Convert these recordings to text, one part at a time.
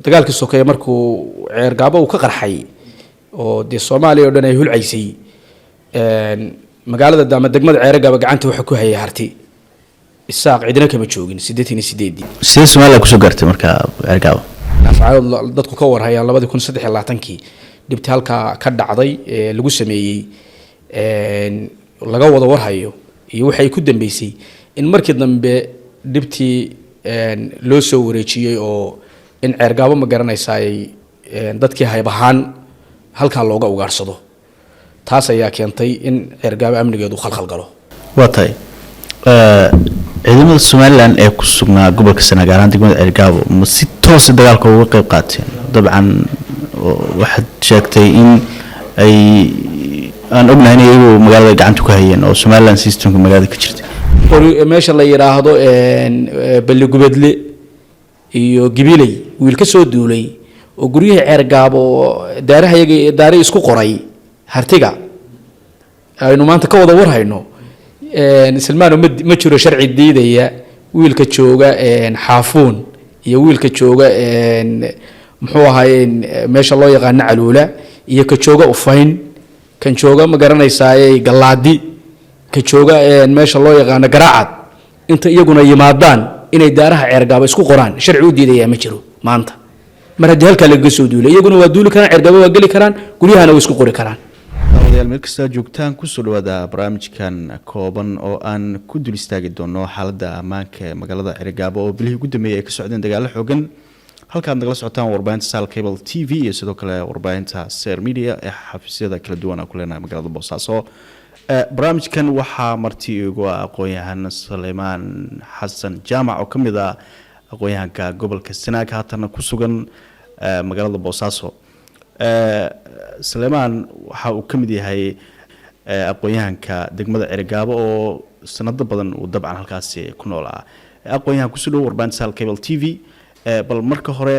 dagaalkii sokeeye markuu ceergaabo uu ka qarxay oo de Soomaaliya oo dhan ay hulcaysay magaalada ama degmada ceergaabo gacanta waxa ku hayay harti isaaq cidina kama joogin 88 sidee Soomaaliya ku soo gaartay marka ceergaabo afcaal dadku ka warhayaan 2023 dibta halka ka dhacday lagu sameeyay laga wada warhayo iyo waxay ku dambeysay in markii dambe dibtii loo soo wareejiyay oo in ceergaabo ma garanaysaay dadkii haybahaan halka looga ugaarsado taas ayaa keentay in ceergaabo amnigeedu khalkhal galo watay ciidamada Soomaaliland ee ku sugnaa gobolka Sanaag degmada ceergaabo ma si toos dagaalka uga qayb qaateen dabcan waxaad sheegtay in ay aan ognahay inay magaalada gacanta ku hayeen oo Soomaaliland systemka magaalada ka jirtay meesha la yiraahdo balli gubadle iyo gibilay wiil ka soo duulay oo guryaha ceergaabo daaraha isku qoray hartiga aynu maanta ka wada warhayno Salmaan ma jiro sharci diidaya wiilka jooga xaafuun iyo wiilka jooga muxuu ahaayeen meesha loo yaqaan caluula iyo ka jooga ufayn kan jooga ma garanaysaay galaadi ka jooga meesha loo yaqaan garaacad inta iyaguna yimaadaan inay daaraha ceergaabo isku qoraan sharci u diidaya ma jiro maanta mar haddii halka laga soo duulay iyaguna waa duuli karaan ceergaabo waa gali karaan guryahana way isku qori karaan meel kasta joogtaan ku soo dhawaada barnaamijkan kooban oo aan ku dul istaagi doono xaaladda ammaanka magaalada ceergaabo oo bilihii ugu dambeeyay ay ka socdeen dagaalo xooggan halkaad nagala socotaan warbaahinta Sal Cable TV iyo sidoo kale warbaahinta Ser Media ee xafiisyada kala duwan ku leenahay magaalada Boosaaso barnaamijkan waxaa marti ugu aqoon-yahan Suleymaan Xasan Jaamac oo kamid ah aqoon-yahanka gobolka Sanaag haatan ku sugan magaalada Boosaaso Suleymaan waxa uu kamid yahay aqoon-yahanka degmada ceergaabo oo sanado badan uu dabcan halkaas ku noolaa aqoon-yahan ku soo dhaw warbaahinta Sal Cable TV bal marka hore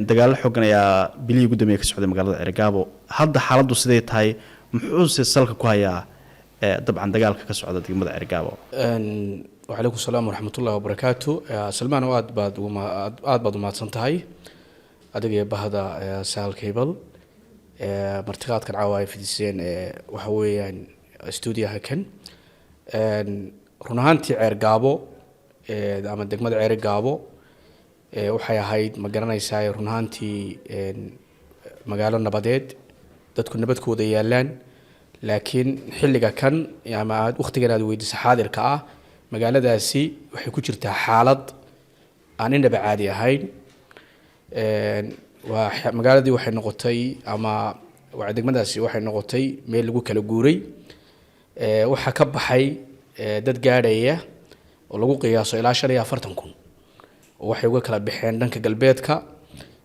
dagaal xooggan ayaa bilihii ugu dambeeyay ka socday magaalada ceergaabo hadda xaaladdu sidee tahay muxuu salka ku hayaa dabcan dagaalka ka socda degmada ceergaabo wa alaykum salaam wa rahmatullahi wa barakatuh Salmaan aad baad u mahadsantahay adiga bahda Sal Cable martiqaadkan caaway fidiseen waxa weeyaan studio-ha kan run ahaantii ceergaabo ama degmada ceergaabo waxay ahayd ma garanaysaa run ahaantii magaalo nabadeed dadku nabadkooda yaalaan laakiin xilliga kan ama waqtigan aad weydiisay xaadirka ah magaaladaasi waxay ku jirtaa xaalad aan inaba caadi ahayn magaaladii waxay noqotay ama degmadaasi waxay noqotay meel lagu kala guuray waxa ka baxay dad gaadhaya oo lagu qiyaaso ilaa 45,000 oo waxay uga kala baxeen dhanka galbeedka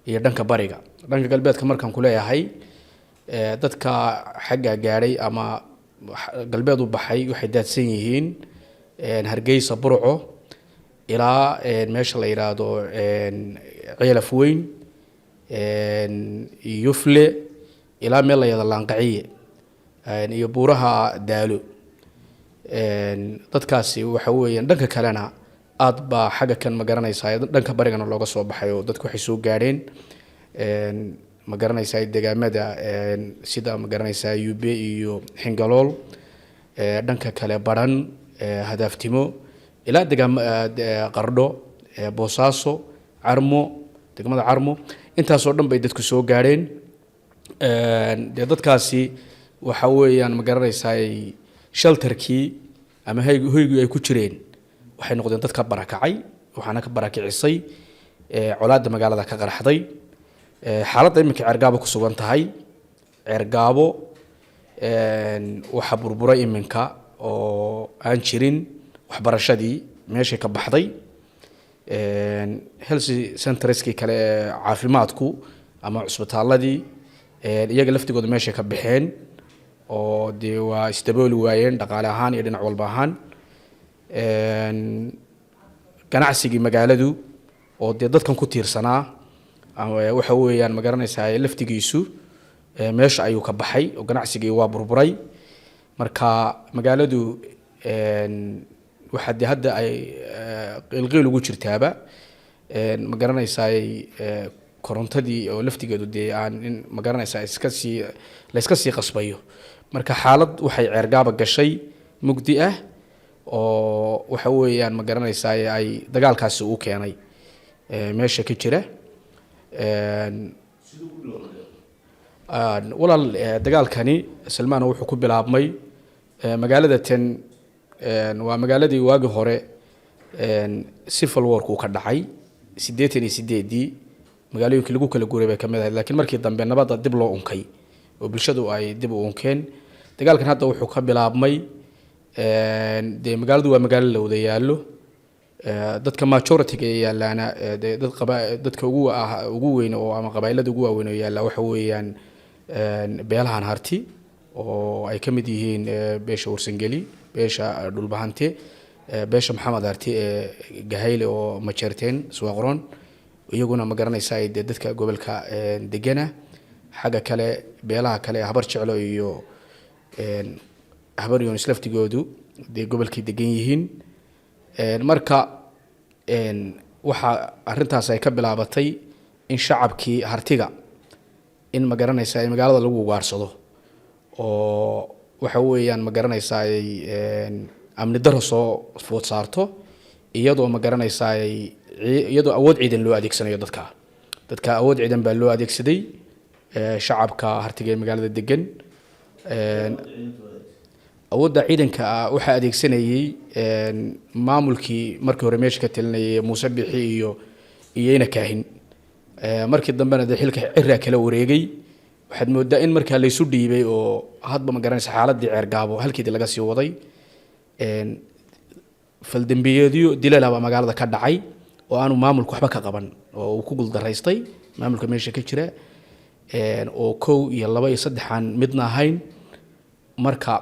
iyo dhanka bariga dhanka galbeedka markaan ku leeyahay dadka xagga gaadhay ama galbeed u baxay waxay daadsan yihiin Hargeysa Burco ilaa meesha la yiraahdo Ceelaf Weyn Yufle ilaa meel la yada Laanqaciye iyo buuraha Daalo dadkaasi waxa weeyaan dhanka kalena aad ba xaga kan ma garanaysaa dhanka barigana looga soo baxay oo dadku waxay soo gaadheen ma garanaysaa deegaamada sida ma garanaysaa UB iyo Xingalool dhanka kale baran Hadaaftimo ilaa Qardho Boosaaso Carmo degmada Carmo intaas oo dhan bay dadku soo gaadheen dadkaasi waxa weeyaan ma garanaysaa shelterkii ama hoygu ay ku jireen waxay noqdeen dad ka barakacay waxaana ka barakicisay colaadda magaalada ka qarxday xaaladda imika ceergaabo ku sugan tahay ceergaabo waxa burburay iminka oo aan jirin waxbarashadii meeshay ka baxday health centerskii kale caafimaadku ama cusbitaaladii iyaga laftigooda meeshay ka baxeen oo de waa istabooli waayeen dhaqaale ahaan iyo dhinac walba ahaan ganacsigii magaaladu oo de dadkan ku tiirsanaa waxa weeyaan ma garanaysaa laftigiisu meesha ayuu ka baxay oo ganacsigii waa burburay marka magaaladu waxa hadda ay qilqil ugu jirtaaba ma garanaysaa korontadii oo laftigeedu dee aan in ma garanaysaa la iska sii qasbayo marka xaalad waxay ceergaaba gashay mugdi ah oo waxa weeyaan ma garanaysaa ay dagaalkaasi u keenay meesha ka jira walaal dagaalkani Salmaan wuxuu ku bilaabmay magaalada tan waa magaaladii waagi hore civil war ku ka dhacay 88 magaalooyinka lagu kala guuray bay kamid ahayd laakiin markii dambe nabadda dib loo unkay oo bulshadu ay dib u unkeen dagaalkan hadda wuxuu ka bilaabmay de magaaladu waa magaalo la wada yaalo dadka majority-ga yaalaana dadka ugu weyn oo ama qabaylada ugu waaweyn oo yaala waxa weeyaan beelahan harti oo ay kamid yihiin beesha Warsangeli beesha Dhulbahante beesha Maxamed Harti Gahayle oo majeerteen Suuqroon iyaguna ma garanaysaa ay dadka gobolka degana xaga kale beelaha kale habar jeclo iyo habar yoon islaftigoodu de gobolkii degan yihiin marka waxa arintaas ay ka bilaabatay in shacabkii hartiga in ma garanaysaa ay magaalada lagu waarsado oo waxa weeyaan ma garanaysaa ay amni daro soo food saarto iyadoo ma garanaysaa ay iyadoo awood ciidan loo adeegsanayo dadka awood ciidan baa loo adeegsaday shacabka hartiga ee magaalada degan awoodda ciidanka waxa adeegsanayay maamulkii markii hore meesha ka talinayay Muuse Bixi iyo ina kaahin markii dambena xilka cirra kala wareegay waxaad moodaa in markaa la isu dhiibay oo hadba ma garanaysaa xaaladii ceergaabo halkii laga sii waday faldambiyeedyo dilaalaba magaalada ka dhacay oo aanu maamulku waxba ka qaban oo uu ku guuldaraystay maamulka meesha ka jira oo 1 iyo 2 iyo 3 aan midna ahayn marka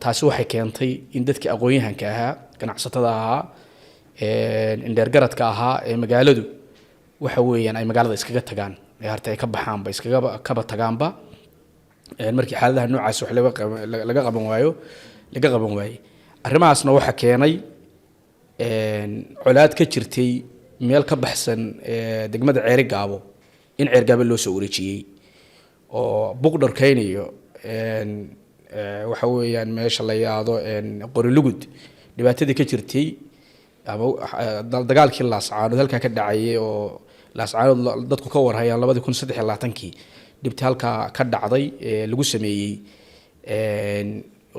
taasi waxay keentay in dadkii aqoon-yahanka ahaa ganacsatada ahaa indheergaradka ahaa ee magaaladu waxa weeyaan ay magaalada iskaga tagaan ee harta ay ka baxaanba iskaga tagaanba markii xaaladaha noocaas wax laga qaban waayo arrimahaasna waxa keenay colaad ka jirtay meel ka baxsan degmada Ceerigaabo in Ceerigaabo loo soo wareejiyay oo buqdarkayn iyo waxa weeyaan meesha la yaado Qorilugud dhibaatadii ka jirtay ama dagaalkii Laascaanood halka ka dhacay oo Laascaanood dadku ka warhayaan 2023 dhibta halka ka dhacday lagu sameeyay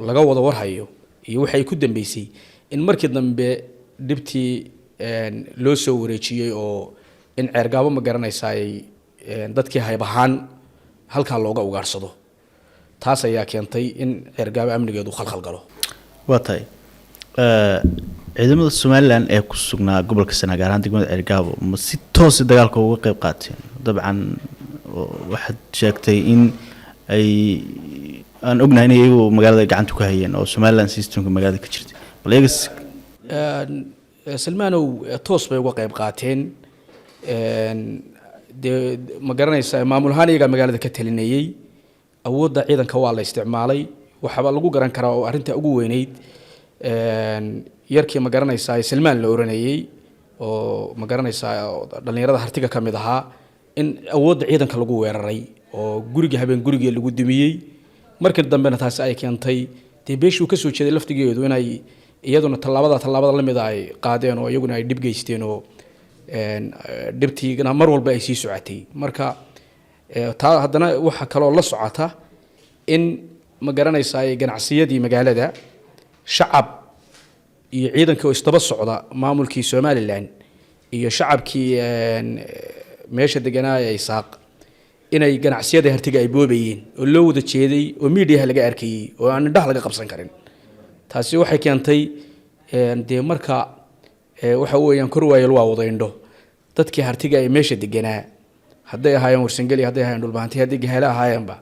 laga wada warhayo iyo waxay ku dambeysay in markii dambe dhibtii loo soo wareejiyay oo in Ceergaabo ma garanaysaa ay dadkii haybahaan halka looga ugaarsado taas ayaa keentay in Ceergaabo amnigeedu khalkhal galo waatay ciidamada Soomaaliland ee ku sugnaa gobolka Sanaag gaar ahaan degmada Ceergaabo ma si toos ah dagaalka uga qayb qaateen dabcan waxaad sheegtay in ay aan ognahay in iyagu magaalada gacanta ku hayeen oo Soomaaliland systemka magaalada ka jirtay bal iyagas Salmaanow toos bay uga qayb qaateen de ma garanaysaa maamul ahaan iyaga magaalada ka talinayay awoodda ciidanka waa la isticmaalay waxba lagu garan karaa oo arinta ugu weynayd yarkii ma garanaysaa Salmaan la oranayay oo ma garanaysaa dhalinyarada hartiga kamid ahaa in awoodda ciidanka lagu weeraray oo guriga guriga lagu dumiyay markii dambena taas ay keentay beeshuu ka soo jeeday laftigeedu inay iyaduna talaabada la mid ay qaadeen oo iyaguna ay dib geysteen oo dhibtiina mar walba ay sii socotay marka taa haddana waxa kale oo la socota in ma garanaysaa ganacsiyadii magaalada shacab iyo ciidanka oo istaba socda maamulkii Soomaaliland iyo shacabkii meesha deganaa ay saaq inay ganacsiyada hartiga ay boobayeen oo loo wada jeeday oo media laga arkayay oo aan indhaha laga qabsan karin taasi waxay keentay de marka waxa weeyaan korwaayal waa wada indho dadkii hartiga ay meesha deganaa haday ahaayeen Warsangeli haday ahaayeen Dhulbahante haday Gahayle ahaayeenba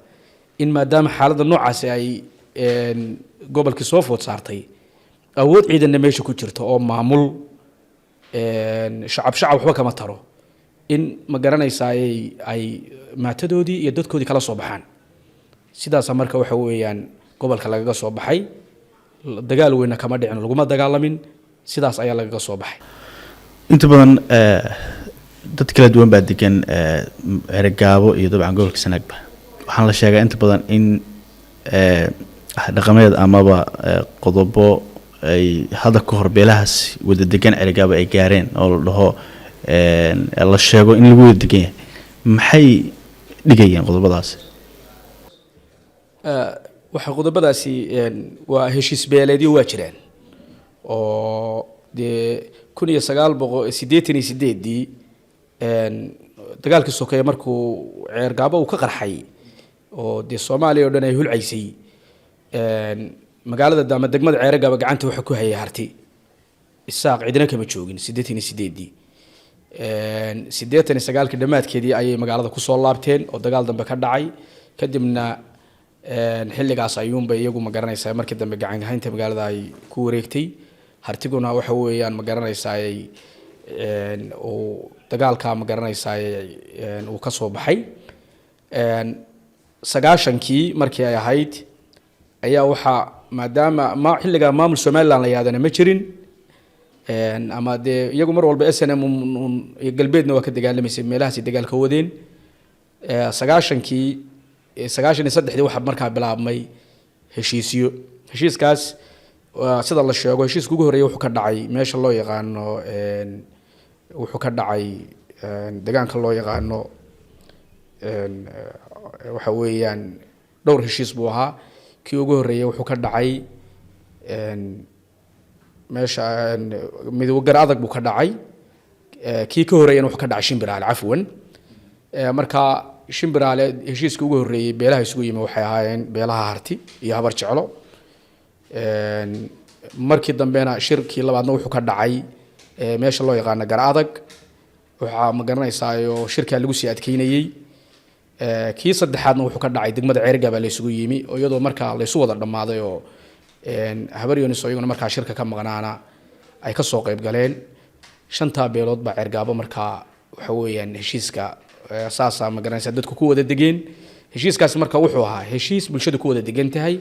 in maadaama xaaladda noocaas ay gobolka soo food saartay awood ciidan meesha ku jirto oo maamul shacab waxba kama taro in ma garanaysaa ay maatadoodii iyo dadkoodii kala soo baxaan sidaas marka waxa weeyaan gobolka lagaga soo baxay dagaal weyn kama dhicin laguma dagaalamin sidaas ayaa lagaga soo baxay inta badan dad kala duwan baa degan ergaabo iyo dabcan gobolka Sanaagba waxaan la sheegaa inta badan in dhaqameed amaba qodobo ay hada ka hor beelahaas wada degan ergaabo ay gaareen oo la dhaho la sheego in lagu wada degan yahay maxay dhigayeen qodobadaas waxa qodobadaasi waa heshiis beeleedyo waa jiraan oo de 1988 dagaalkii sokeeye markuu ceergaabo uu ka qarxay oo de Soomaaliya oo dhan ay hulcaysay magaalada daama degmada ceergaabo gacanta waxa ku hayay harti isaaq cidina kama joogin 88 89 dhamaadkeedii ayay magaalada ku soo laabteen oo dagaal dambe ka dhacay kadibna xilligaas ayuunba iyagu ma garanaysaa markii dambe gacan haynta magaalada ay ku wareegtay hartiguna waxa weeyaan ma garanaysaa ay oo dagaalka ma garanaysaa uu ka soo baxay 9kii markii ay ahayd ayaa waxa maadaama xilliga maamul Soomaaliland la yaadana ma jirin ama de iyagu mar walba SNM galbeedna waa ka dagaalamayay meelahaas dagaalka wadeen 9kii 93 waxa markaa bilaabmay heshiiskaas sida la sheego heshiiska ugu horeeyay wuxuu ka dhacay meesha loo yaqaano wuxuu ka dhacay deegaanka loo yaqaano waxa weeyaan dhowr heshiis buu ahaa kii ugu horeeyay wuxuu ka dhacay meesha midowgar adag buu ka dhacay kii ka horeeyay wuxuu ka dhacay Shimbiraale afwan marka Shimbiraale heshiiska ugu horeeyay beelaha isugu yimid waxay ahaayeen beelaha harti iyo habar jeclo markii dambena shirkii labaadna wuxuu ka dhacay meesha loo yaqaan gar adag waxa ma garanaysaa oo shirka lagu sii adkeynayay kii saddexaadna wuxuu ka dhacay degmada ceergaabo la isugu yimi oo iyadoo markaa la isu wada dhamaaday oo habar yoonis oo iyaguna markaa shirka ka maqnaana ay ka soo qayb galeen 5 beelood baa ceergaabo markaa waxa weeyaan heshiiska saasa ma garanaysaa dadku ku wada degeen heshiiskaas markaa wuxuu ahaa heshiis bulshadu ku wada degan tahay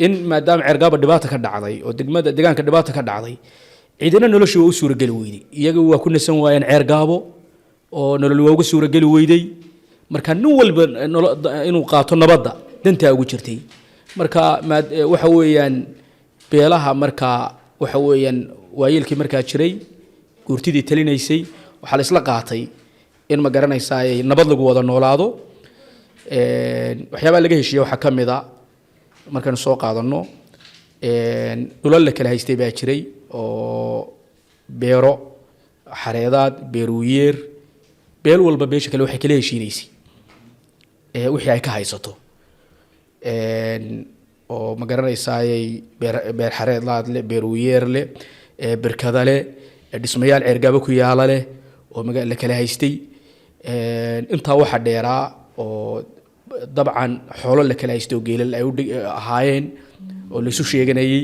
in maadaama ceergaabo dhibaato ka dhacday oo degmada deegaanka dhibaato ka dhacday ciidana noloshu waa u suuragali weyday iyaga waa ku nasan waayeen ceergaabo oo nolol waa uga suuragali weyday marka nin walba inuu qaato nabadda danta ugu jirtay marka waxa weeyaan beelaha marka waxa weeyaan waayilkii markaa jiray guurtidii talinaysay waxa la isla qaatay in ma garanaysaa ay nabad lagu wada noolaado waxyaabo laga heshiiyay waxa kamid ah markaan soo qaadano dhulal la kala haystay baa jiray oo beero xareedaad beeruyeer beel walba beesha kale waxay kala heshiinaysay wixii ay ka haysato oo ma garanaysaa ay beer xareedaad le beeruyeer le barkada le dhismayaal ceergaabo ku yaala leh oo la kala haystay inta waxa dheeraa oo dabcan xoolo la kala haystay oo geelal ay u ahaayeen oo la isu sheeganayay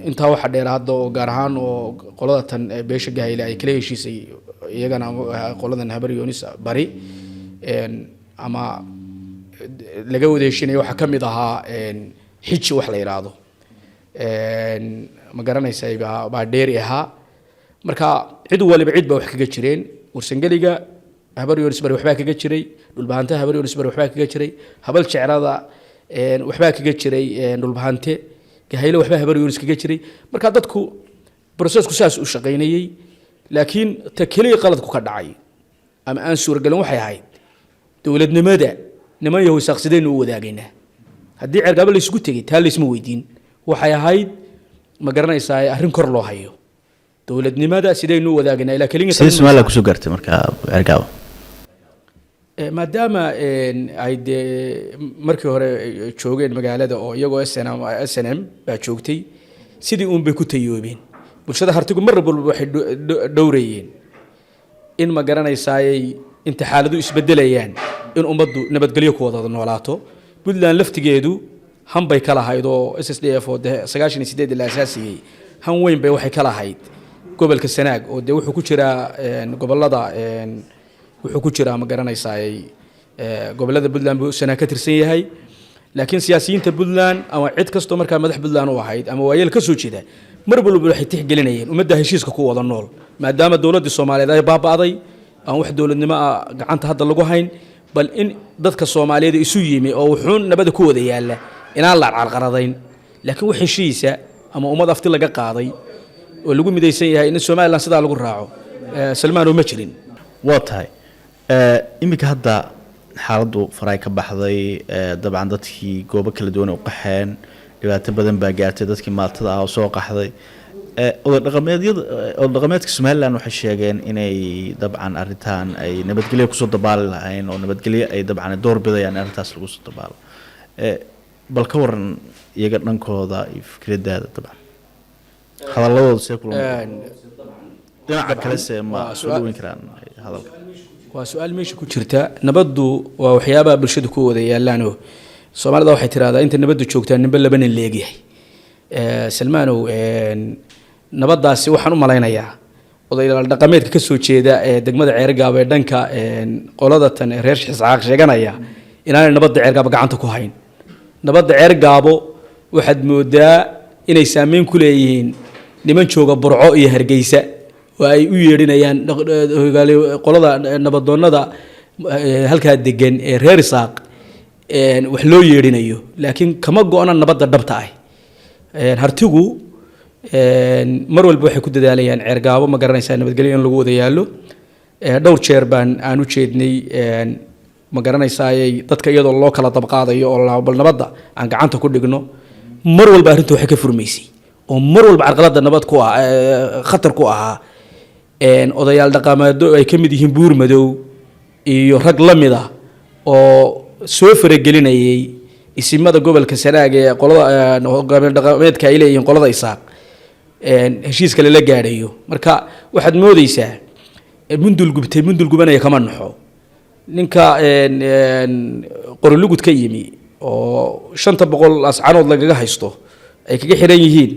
inta waxa dheeraa hadda oo gaar ahaan oo qolada tan beesha gahayle ay kala heshiisay iyagana qoladan habar yoonis bari ama laga wada heshiinayo waxa kamid ahaa xiji wax la yiraahdo ma garanaysaa baa dheeri ahaa marka cid waliba cid baa wax kaga jireen warsangeliga habar yoonis bari waxbaa kaga jiray dhulbaanta habar yoonis bari waxbaa kaga jiray habal jecrada waxbaa kaga jiray dhulbaante gahayle waxbaa habar yoonis kaga jiray marka dadku processku saas u shaqeynayay laakiin ta kaliya qaladku ka dhacay ama aan suuragalin waxay ahayd dawladnimada niman yahow saaqsideen u wadaagayna haddii ceergaabo la isugu tegay taa la isma weydiin waxay ahayd ma garanaysaa arrin kor loo hayo dawladnimada sidaynu u wadaagayna ilaa kaliya Soomaaliya ku soo gaartay marka ceergaabo maadaama ay de markii hore joogeen magaalada oo iyagoo SNM baa joogtay sidii uun bay ku tayoobeen bulshada hartigu mar walba waxay dhowrayeen in ma garanaysaa ay inta xaaladu isbedelayaan in ummaddu nabadgelyo ku wada noolaato Puntland laftigeedu han bay kala hayd oo SSDF oo 98 la asaasiyay han weyn bay waxay kala hayd gobolka Sanaag oo de wuxuu ku jira gobolada wuxuu ku jira ma garanaysaa ay gobolada Puntland buu Sanaag ka tirsan yahay laakiin siyaasiyiinta Puntland ama cid kasto markaa madax Puntland u ahayd ama waayeel ka soo jeeda mar walba waxay tixgelinayeen ummadda heshiiska ku wada nool maadaama dowladda Soomaaliyeed ay baaba'day aan wax dowladnimo gacanta hadda lagu hayn bal in dadka Soomaaliyeed isu yimi oo wuxuun nabada ku wada yaala inaan la carqaladayn laakiin wax heshiisa ama ummad afti laga qaaday oo lagu midaysan yahay in Soomaaliland sida lagu raaco Salmaan oo ma jirin waa tahay imika hadda xaaladdu faray ka baxday dabcan dadkii goobo kala duwan u qaxeen dhibaato badan baa gaartay dadkii maatada ah oo soo qaxday oo dhaqameedka Soomaaliland waxay sheegeen inay dabcan arintan ay nabadgelyo ku soo dabaal lahayn oo nabadgelyo ay dabcan door bidayaan arintaas lagu soo dabaalo bal ka waran iyaga dhankooda iyo fikradaada dabcan hadalladooda see kula dhinaca kale see ma soo dhaweyn karaan hadalka waa su'aal meesha ku jirta nabaddu waa waxyaabaha bulshada ku wada yaalaan oo Soomaalida waxay tiraahdaa inta nabaddu joogtaa ninba laba nin leeyahay Salmaanow nabadaasi waxaan u malaynayaa odayaal dhaqameedka ka soo jeeda degmada Ceergaabo ee dhanka qolada tan reer Isxaaq sheeganaya inaan nabadda Ceergaabo gacanta ku hayn nabadda Ceergaabo waxaad moodaa inay saameyn ku leeyihiin niman jooga Burco iyo Hargeysa oo ay u yeedhinayaan qolada nabadoonnada halka degan ee reer Isxaaq wax loo yeedhinayo laakiin kama go'ana nabadda dhabta ah hartigu mar walba waxay ku dadaalayaan Ceergaabo ma garanaysaa nabadgelyo in lagu wada yaalo dhowr jeer baan aan u jeednay ma garanaysaa dadka iyadoo loo kala dabqaadayo oo bal nabadda aan gacanta ku dhigno mar walba arrintu waxay ka furmaysay oo mar walba carqaladda nabad ku ah khatar ku ahaa odayaal dhaqameedyo ay ka mid yihiin buur madow iyo rag la mid ah oo soo faragelinayay isimada gobolka Sanaag ee qolada hogaamiye dhaqameedka ay leeyihiin qolada Isaaq heshiiska la gaadhayo marka waxaad moodaysaa mundul gubanaya kama naxo ninka qorolugud ka yimi oo 500 ascanood lagaga haysto ay kaga xiran yihiin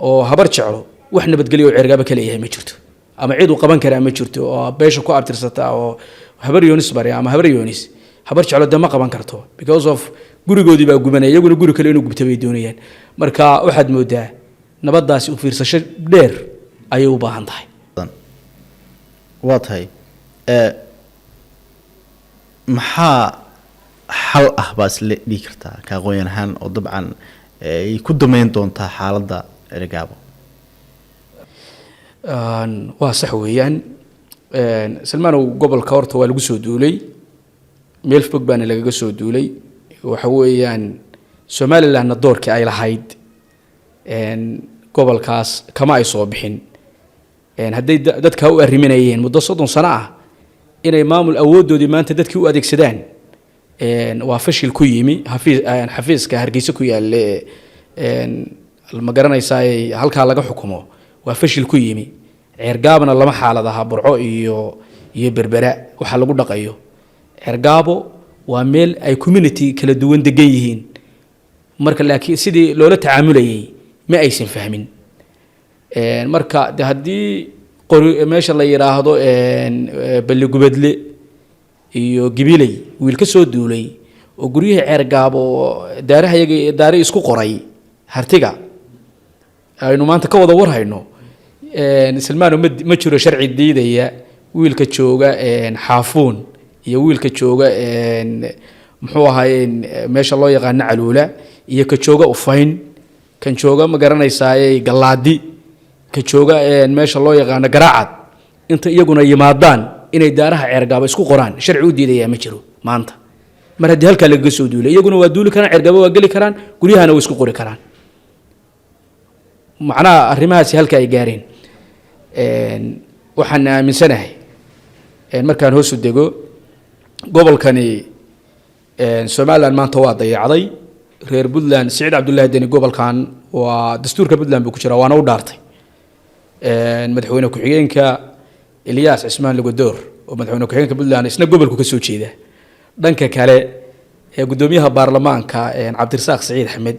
oo habar jeclo wax nabadgelyo oo Ceergaabo kale yahay ma jirto ama cid uu qaban kara ma jirto oo beesha ku abtirsata oo habar Yoonis bari ama habar Yoonis habar jeclo dama qaban karto because of gurigoodii baa gubanay iyaguna guri kale inuu gubtay bay doonayaan marka waxaad moodaa nabadaasi u fiirsasho dheer ayay u baahan tahay waa tahay maxaa xal ah baas la dhigi kartaa ka aqoon ahaan oo dabcan ay ku dameyn doontaa xaaladda Ceergaabo waa sax weeyaan Salmaan gobolka horta waa lagu soo duulay meel fog baana lagaga soo duulay waxa weeyaan Somaliland doorkii ay lahayd gobolkaas kama ay soo bixin haday dadka u arriminayeen muddo 30 sano ah inay maamul awoodoodii maanta dadkii u adeegsadaan waa fashil ku yimi xafiiska Hargeysa ku yaal ma garanaysaa halka laga xukumo waa fashil ku yimi Ceergaabana lama xaaladaha Burco iyo Berbera waxa lagu dhaqayo Ceergaabo waa meel ay community kala duwan degan yihiin marka laakiin sidii loola tacaamulayay ma aysan fahmin marka hadii meesha la yiraahdo Balligubadle iyo Gibiley wiil ka soo duulay oo guryaha Ceergaabo daaraha isku qoray hartiga aynu maanta ka wada warhayno Salmaan ma jiro sharci diidaya wiilka jooga Xaafuun iyo wiilka jooga muxuu ahaayeen meesha loo yaqaan Caluula iyo ka jooga Ufayn kan jooga ma garanaysaa Galaadi ka jooga meesha loo yaqaan Garaacad inta iyaguna yimaadaan inay daaraha Ceergaabo isku qoraan sharci u diidaya ma jiro maanta mar haddii halka laga soo duulay iyaguna waa duuli karaan Ceergaabo waa gali karaan guryahana way isku qori karaan macnaha arrimahaasi halka ay gaareen waxaan aaminsanahay markaan hoos u dego gobolkani Somaliland maanta waa dayacday reer Puntland Saciid Cabdullaahi Deni gobolkan waa dastuurka Puntland buu ku jira waana u dhaartay madaxweyne ku-xigeenka Ilyas Cismaan Lugodoor oo madaxweyne ku-xigeenka Puntland isna gobolku ka soo jeeda dhanka kale gudoomiyaha baarlamaanka Cabdirasaaq Saciid Axmed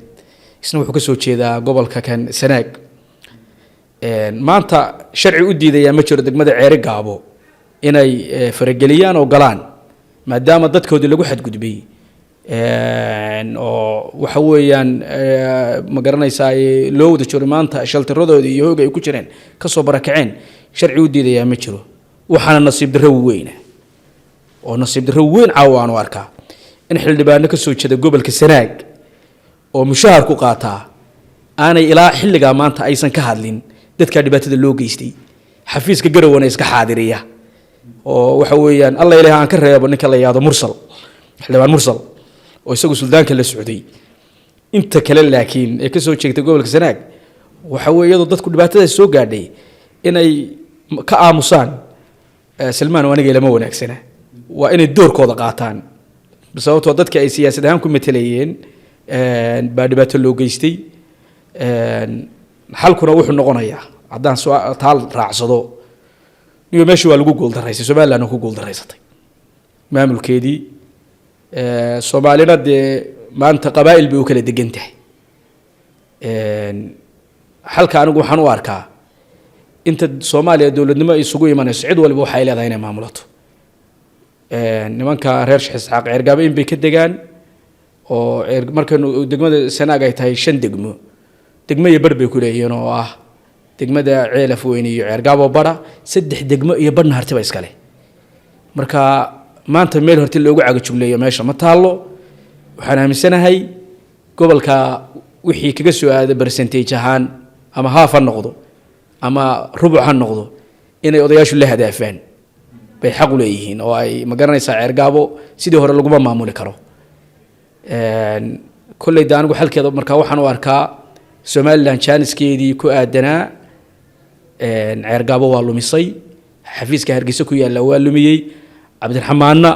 isna wuxuu ka soo jeedaa gobolka kan Sanaag maanta sharci u diidaya ma jiro degmada Ceergaabo inay farageliyaan oo galaan maadaama dadkoodii lagu xadgudbay oo waxa weeyaan ma garanaysaa loo wada jiro maanta shaltiradoodii iyo hoog ay ku jireen ka soo barakaceen sharci u diidayaa ma jiro waxaana nasiib darro weyn oo nasiib darro weyn caawaan u arkaa in xildhibaano ka soo jeeda gobolka Sanaag oo mushahar ku qaata aanay ilaa xilliga maanta aysan ka hadlin dadka dhibaatada loo geystay xafiiska Garowana iska xaadiriya oo waxa weeyaan Allah ilaahay aan ka reebo ninka la yaado Mursal xildhibaan Mursal oo isagu suldaanka la socday inta kale laakiin ee ka soo jeegtay gobolka Sanaag waxa weeyado dadku dhibaatada soo gaadhay inay ka aamusaan Salmaan waniga lama wanaagsana waa inay doorkooda qaataan sababtoo dadka ay siyaasad ahaan ku metelayeen baa dhibaato loo geystay xalkuna wuxuu noqonayaa haddaan taal raacsado niyo meeshii waa lagu guuldareysay Soomaaliland ku guuldaraysatay maamulkeedii Soomaalina dee maanta qabaa'il bay u kala degan tahay xalka anigu waxaan u arkaa inta Soomaaliya dawladnimo ay isugu imanayso cid walba waxay leedahay inay maamulato nimanka reer Sheekh Isxaaq Ceergaabo in bay ka degaan oo markan degmada Sanaag ay tahay 5 degmo degmada bar bay ku leeyeen oo ah degmada Ceelaf Weyn iyo Ceergaabo bara 3 degmo iyo badna hartiba iskale marka maanta meel horti loogu caga jugleeyo meesha ma taalo waxaan aaminsanahay gobolka wixii kaga soo aaday percentage ahaan ama half noqdo ama rubuc han noqdo inay odayaashu la hadaafaan bay xaq u leeyihiin oo ay ma garanaysaa Ceergaabo sidii hore lagu maamuli karo kulay daanigu xalkeeda marka waxaan u arkaa Somaliland Jaaniskeedii ku aadanaa Ceergaabo waa lumisay xafiiska Hargeysa ku yaala waa lumiyay Cabdiraxmaanna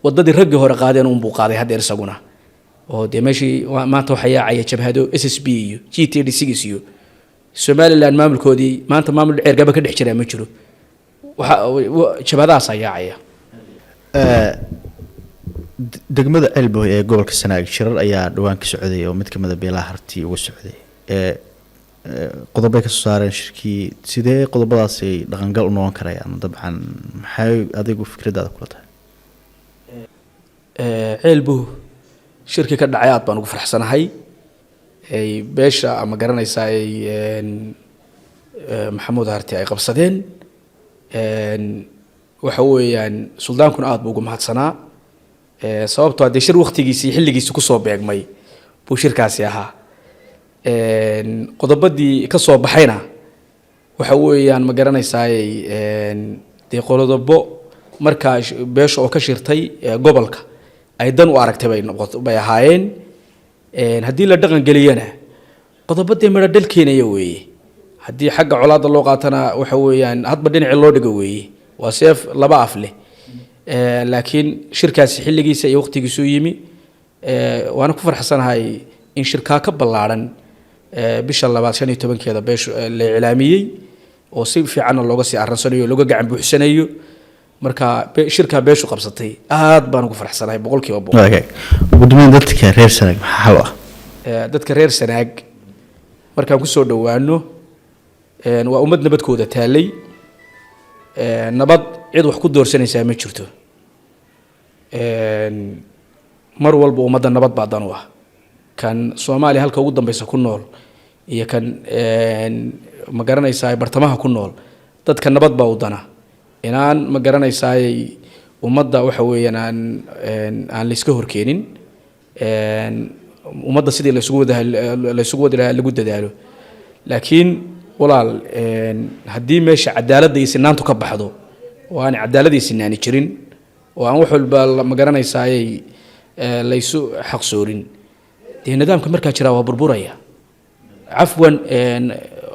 wadadii ragga hore qaadeen uu qaaday hadeer isaguna oo deemashii maanta waxa yaacay jabhado SSB iyo GT6 iyo Somaliland maamulkoodii maanta maamul Ceergaabo ka dhex jira ma jiro waxa jabhadaas ayaacaya degmada Elbow ee gobolka Sanaag shirar ayaa dhawaan ka socday oo mid kamid ah beelaha harti uga socday qodobada ka soo saareen shirkii sidee qodobadaas ay dhaqangal u noqon karayaan dabcan maxay adigu fikradaada kula tahay Elbow shirkii ka dhacay aad baan ugu faraxsanahay ay beesha ama garanaysaa ay Maxamuud Harti ay qabsadeen waxa weeyaan suldaankuna aad buu ugu mahadsanaa sababtoo ah shir waqtigiisii xilligiisii ku soo beegmay buu shirkaasi ahaa qodobadii ka soo baxayna waxa weeyaan ma garanaysaa ay qodobo marka beesha oo ka shirtay gobolka ay dan u aragtay bay ahaayeen haddii la dhaqan galiyana qodobadii mara dalkeenaya weeye haddii xagga colaada loo qaatana waxa weeyaan hadba dhinac loo dhigo weeye waa seef laba af leh laakiin shirkaasi xilligiisa iyo waqtigiisu yimi waana ku farxsanahay in shirka ka balaaran bisha 15keeda beesha la ilaamiyay oo si fiican looga sii aransanayo looga gacan buuxsanayo marka shirka beeshu qabsatay aad baan ugu farxsanahay boqolkiiba boqol guddoon dadka reer Sanaag maxaa ah dadka reer Sanaag markaan ku soo dhawaano waa ummad nabadkooda taalay nabad cid wax ku doorsanaysa ma jirto mar walba ummadda nabad baa dan u ah kan Soomaaliya halka ugu dambaysa ku nool iyo kan ma garanaysaa bartamaha ku nool dadka nabad baa u dana inaan ma garanaysaa ummadda waxa weeyaan aan la iska horkeenin ummadda sidii la isugu wada lagu dadaalo laakiin walaal haddii meesha cadaaladda iyo sinaantu ka baxdo oo aan cadaaladda sinaani jirin oo aan wax walba ma garanaysaa la isu xaq soorin nidaamka markaa jira waa burburaya afwan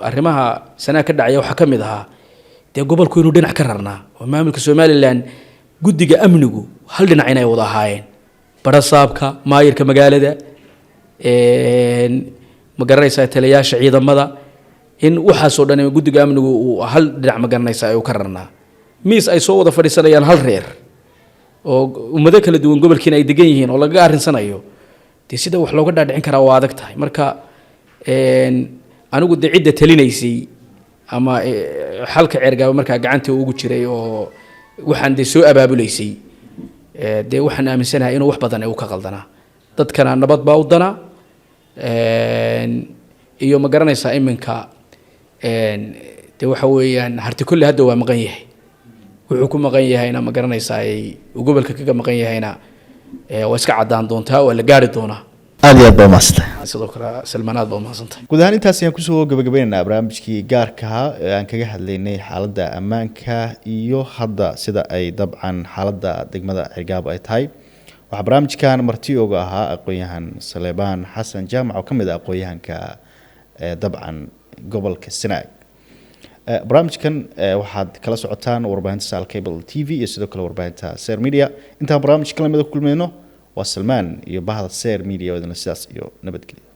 arrimaha Sanaag ka dhacay waxa kamid ahaa gobolku inuu dhinac ka rarnaa oo maamulka Somaliland guddiga amnigu hal dhinac inay wada ahaayeen barasaabka maayirka magaalada ma garanaysaa taliyaasha ciidamada in waxa soo dhan guddiga amnigu hal dhinac ma garanaysaa ay ka rarnaa miis ay soo wada fadhiisanayaan hal reer oo ummado kala duwan gobolkiina ay degan yihiin oo laga arinsanayo sida wax looga dhaadhicin karaa waa adag tahay marka anigu cidda talinaysay ama xalka Ceergaabo marka gacanta ugu jiray oo waxaan soo abaabulaysay waxaan aaminsanahay inuu wax badan ay u ka qaldanaa dadkana nabad baa u dana iyo ma garanaysaa iminka de waxa weeyaan harti kulli hadda waa maqan yahay wuxuu ku maqan yahayna ma garanaysaa ay gobolka kaga maqan yahayna waa iska cadaan doontaa waa la gaari doonaa aad iyo aad baa mahadsantahay sidoo kale salmaanaad baa mahadsantahay guud ahaan intaas ayaan kusoo gabagabaynaynaa barnaamijkii gaarka ahaa ee aan kaga hadlaynay xaaladda ammaanka iyo hadda sida ay dabcan xaaladda degmada Cergaabo ay tahay waxaa barnaamijkan marti uga ahaa aqoon-yahan Saleebaan Xasan Jaamac oo ka mid ah aqoon-yahanka dabcan gobolka Sanaag barnaamijkan waxaad kala socotaan warbaahinta Sal Cable TV iyo sidoo kale warbaahinta Ser Media inta barnaamijka lamada ku kulmayno waa Salmaan iyo bahda Ser Media oo idin sidaas iyo nabadgelyo